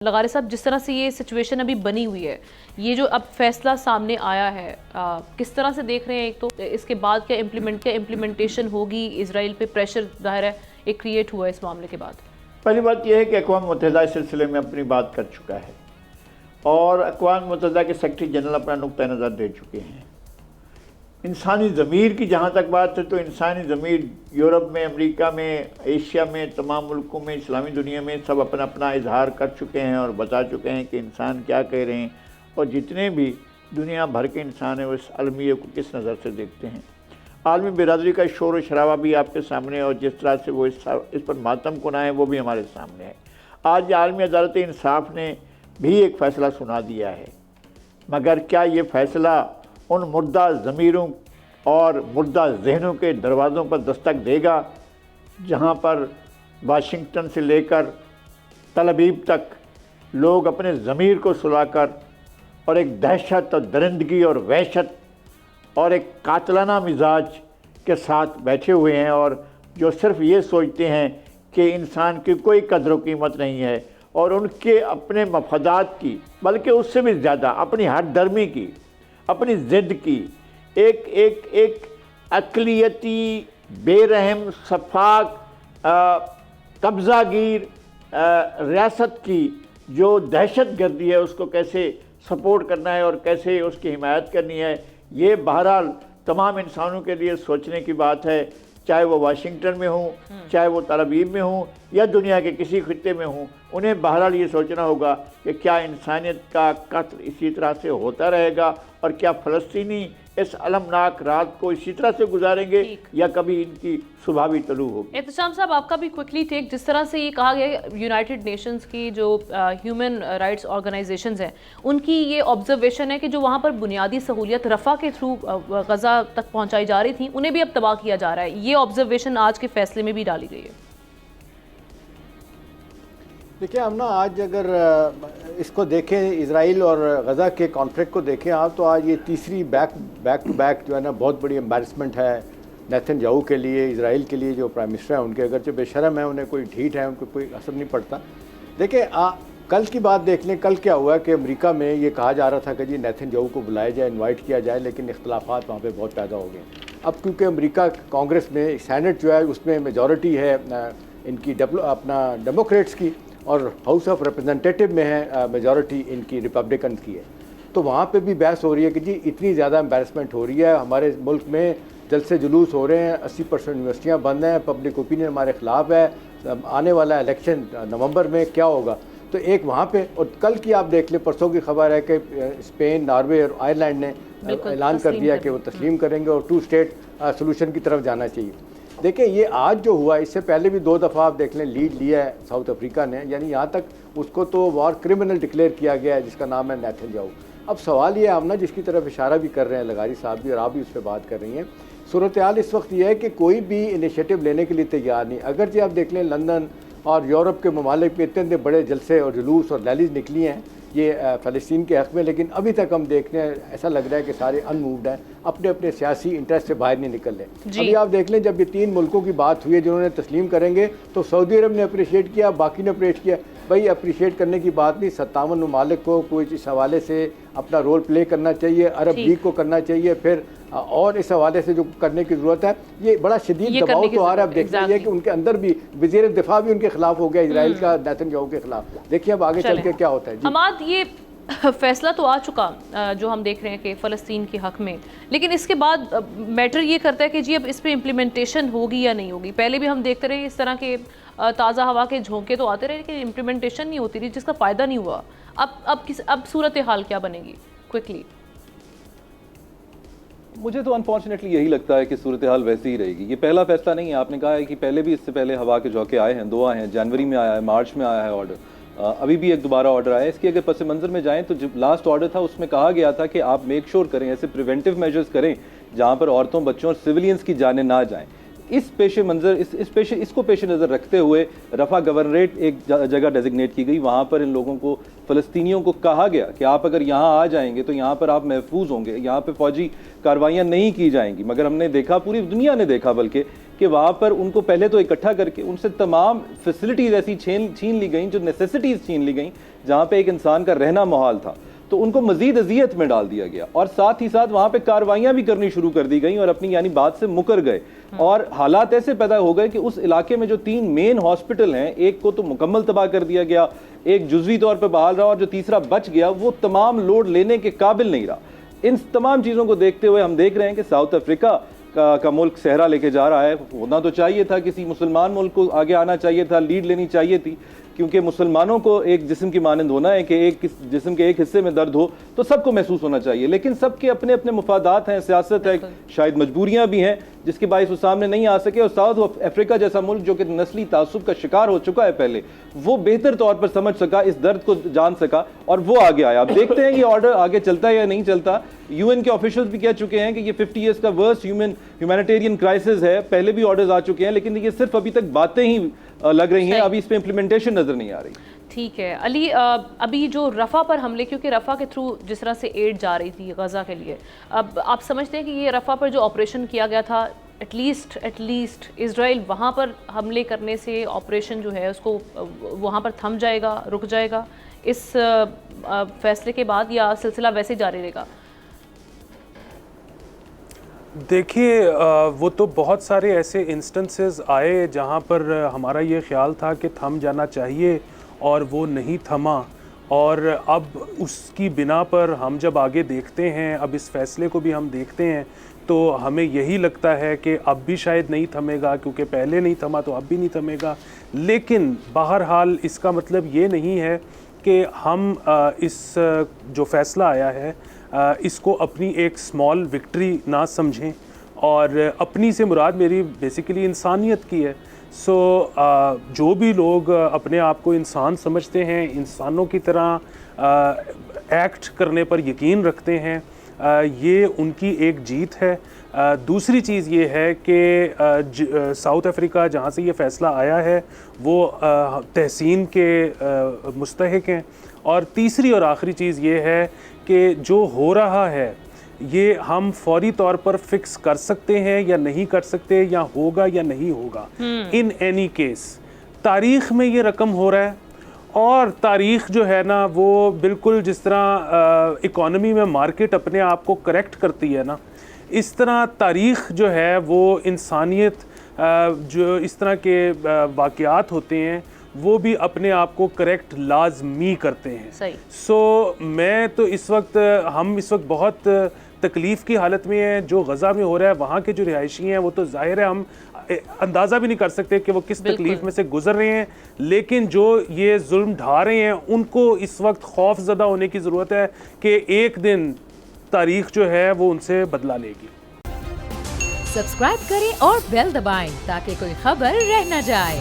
لغارے صاحب، جس طرح سے یہ سچویشن ابھی بنی ہوئی ہے، یہ جو اب فیصلہ سامنے آیا ہے، کس طرح سے دیکھ رہے ہیں؟ ایک تو اس کے بعد کیا امپلیمنٹیشن ہوگی؟ اسرائیل پہ پریشر ظاہر ہے ایک کریٹ ہوا ہے اس معاملے کے بعد۔ پہلی بات یہ ہے کہ اقوام متحدہ اس سلسلے میں اپنی بات کر چکا ہے اور اقوام متحدہ کے سیکرٹری جنرل اپنا نقطہ نظر دے چکے ہیں۔ انسانی ضمیر کی جہاں تک بات ہے تو انسانی ضمیر یورپ میں، امریکہ میں، ایشیا میں، تمام ملکوں میں، اسلامی دنیا میں سب اپنا اپنا اظہار کر چکے ہیں اور بتا چکے ہیں کہ انسان کیا کہہ رہے ہیں اور جتنے بھی دنیا بھر کے انسان ہیں وہ اس المیہ کو کس نظر سے دیکھتے ہیں۔ عالمی برادری کا شور و شرابہ بھی آپ کے سامنے ہے اور جس طرح سے وہ اس پر ماتم کنا ہے وہ بھی ہمارے سامنے ہے۔ آج عالمی عدالت انصاف نے بھی ایک فیصلہ سنا دیا ہے، مگر کیا یہ فیصلہ ان مردہ ضمیروں اور مردہ ذہنوں کے دروازوں پر دستک دے گا جہاں پر واشنگٹن سے لے کر تل ابیب تک لوگ اپنے ضمیر کو سلا کر اور ایک دہشت اور درندگی اور وحشت اور ایک قاتلانہ مزاج کے ساتھ بیٹھے ہوئے ہیں اور جو صرف یہ سوچتے ہیں کہ انسان کی کوئی قدر و قیمت نہیں ہے اور ان کے اپنے مفادات کی، بلکہ اس سے بھی زیادہ اپنی ہٹ درمی کی، اپنی ضد کی، ایک اقلیتی بے رحم شفاق قبضہ گیر ریاست کی جو دہشت گردی ہے اس کو کیسے سپورٹ کرنا ہے اور کیسے اس کی حمایت کرنی ہے، یہ بہرحال تمام انسانوں کے لیے سوچنے کی بات ہے، چاہے وہ واشنگٹن میں ہوں، چاہے وہ تل ابیب میں ہوں یا دنیا کے کسی خطے میں ہوں۔ انہیں بہرحال یہ سوچنا ہوگا کہ کیا انسانیت کا قتل اسی طرح سے ہوتا رہے گا اور کیا فلسطینی اس المناک رات کو اسی طرح سے گزاریں گے یا کبھی ان کی صبح بھی طلوع ہوگی۔ احتشام صاحب، آپ کا بھی کوئکلی ٹیک، جس طرح سے یہ کہا گیا یونائٹڈ نیشنز کی جو ہیومن رائٹس آرگنائزیشنز ہیں ان کی یہ آبزرویشن ہے کہ جو وہاں پر بنیادی سہولیت رفح کے تھرو غزہ تک پہنچائی جا رہی تھیں انہیں بھی اب تباہ کیا جا رہا ہے، یہ آبزرویشن آج کے فیصلے میں بھی ڈالی گئی ہے۔ دیکھیں ہم آج اگر اس کو دیکھیں، اسرائیل اور غزہ کے کانفلکٹ کو دیکھیں آپ، تو آج یہ تیسری بیک ٹو بیک جو ہے نا بہت بڑی امبیرسمنٹ ہے نیتن یاہو کے لیے، اسرائیل کے لیے۔ جو پرائم منسٹر ہیں ان کے اگرچہ بے شرم ہیں، انہیں کوئی ڈھیٹ ہے، ان کو کوئی اثر نہیں پڑتا۔ دیکھیں کل کی بات دیکھ لیں، کل کیا ہوا کہ امریکہ میں یہ کہا جا رہا تھا کہ جی نیتن یاہو کو بلایا جائے، انوائٹ کیا جائے، لیکن اختلافات وہاں پہ بہت پیدا ہو گئے۔ اب کیونکہ امریکہ کانگریس میں سینٹ جو ہے اس میں میجورٹی ہے ان کی اپنا ڈیموکریٹس کی، اور ہاؤس آف ریپرزنٹیٹیو میں ہے میجورٹی ان کی ریپبلکن کی ہے، تو وہاں پہ بھی بحث ہو رہی ہے کہ جی اتنی زیادہ امبیرسمنٹ ہو رہی ہے، ہمارے ملک میں جلسے جلوس ہو رہے ہیں، 80% یونیورسٹیاں بند ہیں، پبلک اوپینین ہمارے خلاف ہے، آنے والا الیکشن نومبر میں کیا ہوگا۔ تو ایک وہاں پہ، اور کل کی آپ دیکھ لیں، پرسوں کی خبر ہے کہ اسپین، ناروے اور آئرلینڈ نے اعلان کر دیا کہ وہ تسلیم کریں گے اور 2 اسٹیٹ سولوشن کی طرف جانا چاہیے۔ دیکھیں یہ آج جو ہوا، اس سے پہلے بھی 2 دفعہ آپ دیکھ لیں لیڈ لیا ہے ساؤتھ افریقہ نے، یعنی یہاں تک اس کو تو وار کرمنل ڈکلیئر کیا گیا ہے جس کا نام ہے نیتن یاہو۔ اب سوال یہ ہم جس کی طرف اشارہ بھی کر رہے ہیں لغاری صاحب بھی اور آپ بھی اس پہ بات کر رہی ہیں، صورتحال اس وقت یہ ہے کہ کوئی بھی انیشیٹو لینے کے لیے تیار نہیں۔ اگرچہ آپ دیکھ لیں لندن اور یورپ کے ممالک میں اتنے بڑے جلسے اور جلوس اور ریلیز نکلی ہیں یہ فلسطین کے حق میں، لیکن ابھی تک ہم دیکھتے ہیں ایسا لگ رہا ہے کہ سارے ان مووڈ ہیں، اپنے اپنے سیاسی انٹرسٹ سے باہر نہیں نکل رہے۔ ابھی آپ دیکھ لیں جب یہ 3 ملکوں کی بات ہوئی ہے جنہوں نے تسلیم کریں گے، تو سعودی عرب نے اپریشیٹ کیا، باقی نے اپریشیٹ کیا۔ بھائی اپریشیٹ کرنے کی بات نہیں، 57 ممالک کو کوئی اس حوالے سے اپنا رول پلے کرنا چاہیے، عرب لیگ کو کرنا چاہیے، پھر اور اس حوالے سے جو کرنے کی ضرورت ہے، یہ بڑا شدید دباؤ تو آ رہا ہے۔ اب دیکھنا یہ کہ ان کے اندر بھی وزیر دفاع بھی ان کے خلاف ہو گیا اسرائیل کا، نیتن یاہو کے خلاف۔ دیکھیے اب آگے چل کے کیا ہوتا ہے۔ حماد، یہ فیصلہ تو آ چکا جو ہم دیکھ رہے ہیں کہ فلسطین کے حق میں، لیکن اس کے بعد میٹر یہ کرتا ہے کہ جی اب اس پہ امپلیمنٹیشن ہوگی یا نہیں ہوگی۔ پہلے بھی ہم دیکھتے رہے اس طرح کے تازہ ہوا کے جھونکے تو آتے رہے لیکن امپلیمنٹیشن نہیں ہوتی رہی، جس کا فائدہ نہیں ہوا۔ اب صورتحال کیا بنے گی؟ کوئکلی مجھے تو انفارچونیٹلی یہی لگتا ہے کہ صورتحال ویسی ہی رہے گی۔ یہ پہلا فیصلہ نہیں ہے، آپ نے کہا ہے کہ پہلے بھی اس سے پہلے ہوا کے جھونکے آئے ہیں، 2 آئے ہیں، جنوری میں آیا ہے، مارچ میں آیا ہے آرڈر، ابھی بھی ایک دوبارہ آرڈر آیا ہے۔ اس کے اگر پس منظر میں جائیں تو جب لاسٹ آرڈر تھا اس میں کہا گیا تھا کہ آپ میک شور کریں، ایسے پریونٹیو میجرز کریں جہاں پر عورتوں، بچوں اور سویلینز کی جانیں نہ جائیں۔ اس کو پیش نظر رکھتے ہوئے رفح گورنریٹ ایک جگہ ڈیزگنیٹ کی گئی، وہاں پر ان لوگوں کو، فلسطینیوں کو کہا گیا کہ آپ اگر یہاں آ جائیں گے تو یہاں پر آپ محفوظ ہوں گے، یہاں پہ فوجی کاروائیاں نہیں کی جائیں گی۔ مگر ہم نے دیکھا، پوری دنیا نے دیکھا بلکہ کہ وہاں پر ان کو پہلے تو اکٹھا کر کے ان سے تمام فیسلٹیز ایسی چھین لی گئیں جو نیسیسٹیز چھین لی گئیں جہاں پہ ایک انسان کا رہنا محال تھا، تو ان کو مزید اذیت میں ڈال دیا گیا، اور ساتھ ہی ساتھ وہاں پہ کارروائیاں بھی کرنی شروع کر دی گئیں اور اپنی یعنی بات سے مکر گئے، اور حالات ایسے پیدا ہو گئے کہ اس علاقے میں جو 3 مین ہاسپٹل ہیں، ایک کو تو مکمل تباہ کر دیا گیا، ایک جزوی طور پہ بحال رہا، اور جو تیسرا بچ گیا وہ تمام لوڈ لینے کے قابل نہیں رہا۔ ان تمام چیزوں کو دیکھتے ہوئے ہم دیکھ رہے ہیں کہ ساؤتھ افریقہ کا ملک صحرا لے کے جا رہا ہے۔ ہونا تو چاہیے تھا، کسی مسلمان ملک کو آگے آنا چاہیے تھا، لیڈ لینی چاہیے تھی، کیونکہ مسلمانوں کو ایک جسم کی مانند ہونا ہے کہ ایک جسم کے ایک حصے میں درد ہو تو سب کو محسوس ہونا چاہیے، لیکن سب کے اپنے اپنے مفادات ہیں، سیاست ہے، شاید مجبوریاں بھی ہیں جس کے باعث وہ سامنے نہیں آ سکے، اور ساؤتھ افریقہ جیسا ملک جو کہ نسلی تعصب کا شکار ہو چکا ہے پہلے، وہ بہتر طور پر سمجھ سکا، اس درد کو جان سکا، اور وہ آگے آیا۔ اب دیکھتے ہیں یہ آرڈر آگے چلتا ہے یا نہیں چلتا۔ یو این کے آفیشلز بھی کہہ چکے ہیں کہ یہ 50 ایئرز کا ورسٹ ہیومینیٹیرین کرائسس ہے، پہلے بھی آرڈرز آ چکے ہیں، لیکن یہ صرف ابھی تک باتیں ہی لگ رہی ہیں، ابھی اس پہ امپلیمنٹیشن نظر نہیں آ رہی۔ ٹھیک ہے علی، ابھی جو رفح پر حملے، کیونکہ رفح کے تھرو جس طرح سے ایڈ جا رہی تھی غزہ کے لیے، اب آپ سمجھتے ہیں کہ یہ رفح پر جو آپریشن کیا گیا تھا، ایٹ لیسٹ اسرائیل وہاں پر حملے کرنے سے آپریشن جو ہے اس کو وہاں پر تھم جائے گا، رک جائے گا اس فیصلے کے بعد، یا سلسلہ ویسے جاری رہے گا؟ دیکھیے وہ تو بہت سارے ایسے انسٹنسز آئے جہاں پر ہمارا یہ خیال تھا کہ تھم جانا چاہیے اور وہ نہیں تھما، اور اب اس کی بنا پر ہم جب آگے دیکھتے ہیں، اب اس فیصلے کو بھی ہم دیکھتے ہیں تو ہمیں یہی لگتا ہے کہ اب بھی شاید نہیں تھمے گا، کیونکہ پہلے نہیں تھما تو اب بھی نہیں تھمے گا۔ لیکن بہرحال اس کا مطلب یہ نہیں ہے کہ ہم اس جو فیصلہ آیا ہے اس کو اپنی ایک سمال وکٹری نہ سمجھیں، اور اپنی سے مراد میری بیسیکلی انسانیت کی ہے۔ سو جو بھی لوگ اپنے آپ کو انسان سمجھتے ہیں، انسانوں کی طرح ایکٹ کرنے پر یقین رکھتے ہیں، یہ ان کی ایک جیت ہے۔ دوسری چیز یہ ہے کہ ساؤتھ افریقہ جہاں سے یہ فیصلہ آیا ہے وہ تحسین کے مستحق ہیں، اور تیسری اور آخری چیز یہ ہے کہ جو ہو رہا ہے یہ ہم فوری طور پر فکس کر سکتے ہیں یا نہیں کر سکتے، یا ہوگا یا نہیں ہوگا۔ ان اینی کیس تاریخ میں یہ رقم ہو رہا ہے، اور تاریخ جو ہے نا وہ بالکل جس طرح اکانومی میں مارکیٹ اپنے آپ کو کریکٹ کرتی ہے نا، اس طرح تاریخ جو ہے وہ انسانیت جو اس طرح کے واقعات ہوتے ہیں وہ بھی اپنے آپ کو کریکٹ لازمی کرتے ہیں۔ سو میں تو ہم اس وقت بہت تکلیف کی حالت میں ہیں۔ جو غزہ میں ہو رہا ہے وہاں کے جو رہائشی ہیں وہ تو ظاہر ہے ہم اندازہ بھی نہیں کر سکتے کہ وہ کس تکلیف میں سے گزر رہے ہیں، لیکن جو یہ ظلم ڈھا رہے ہیں ان کو اس وقت خوف زدہ ہونے کی ضرورت ہے کہ ایک دن تاریخ جو ہے وہ ان سے بدلہ لے گی۔ سبسکرائب کریں اور بیل دبائیں تاکہ کوئی خبر رہ نہ جائے۔